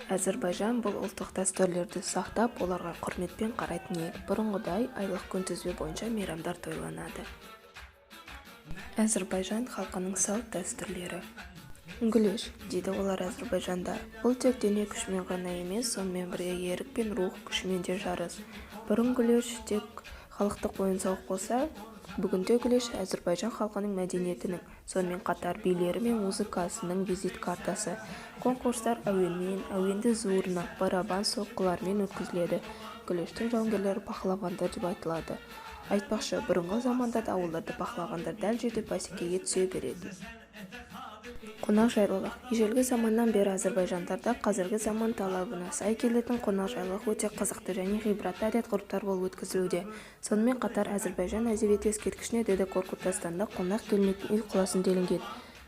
Әзербайжан бұл ұлттық дәстүрлерді сақтап, оларға құрметпен қарайтын ел. Бұрынғыдай айлық күнтізбе бойынша мейрамдар тойланады. Әзербайжан халқының салт дәстүрлері. Гүлеш, дейді олар Әзербайжанда. Бұл тек дене күшімен ғана емес, сонымен бірге ерік пен рух күшімен де жарыс. Бұрын гүлеш тек халықтық ойын-сауық болса, бүгінде гүлеш Әзербайжан халқының мәдениетінің, сонымен қатар билері мен музыкасының визит картасы. Конкурстар әуенмен, әуенді зурна, барабан соққылармен өткізіледі. Гүлештің жауынгерлері пахлавандар деп айтылады. Айтпақшы, бұрынғы заманда да ауылдарды пахлавандар дәл жерде бәсекеге түсе береді. Қонақжайлылық. Ежелгі заманнан бері Әзербайжандарда қазіргі заман талабына сай келетін қонақжайлылық өте қызықты және ғибратты әдет-ғұрыптар болып өткізілуде. Сонымен қатар Әзербайжан әдебиеті ескерткішіне Деді Коркут дастанда қонақ келмейтін үй құласын делінген.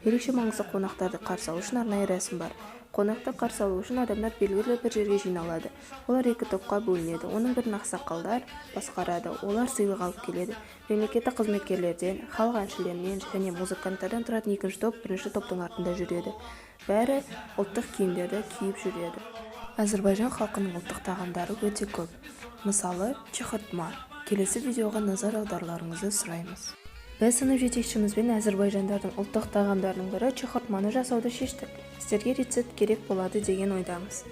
Ерекше маңызды қонақтарды қарсы алу үшін арнайы рәсім бар. Қонақты қарсы алу үшін адамдар белгілі бір жерге жиналады. Олар екі топқа бөлінеді. Оның бірін ақсақалдар басқарады. Олар сыйлық алып келеді. Мемлекеттік қызметкерлерден, халық әншілерінен және музыканттардан тұратын екінші топ бірінші топтың артында жүреді. Бәрі ұлттық киімдерді киіп жүреді. Әзербайжан халқының ұлттық тағамдары өте көп. Мысалы, чехотма. Келесі видеоға назар аударуларыңызды сұраймыз. Біз сынып жетекшімізбен Әзербайжандардың ұлттық тағамдарының бірі чехотманы жасауды шештік. Сіздерге рецепт керек болады деген ойдамыз.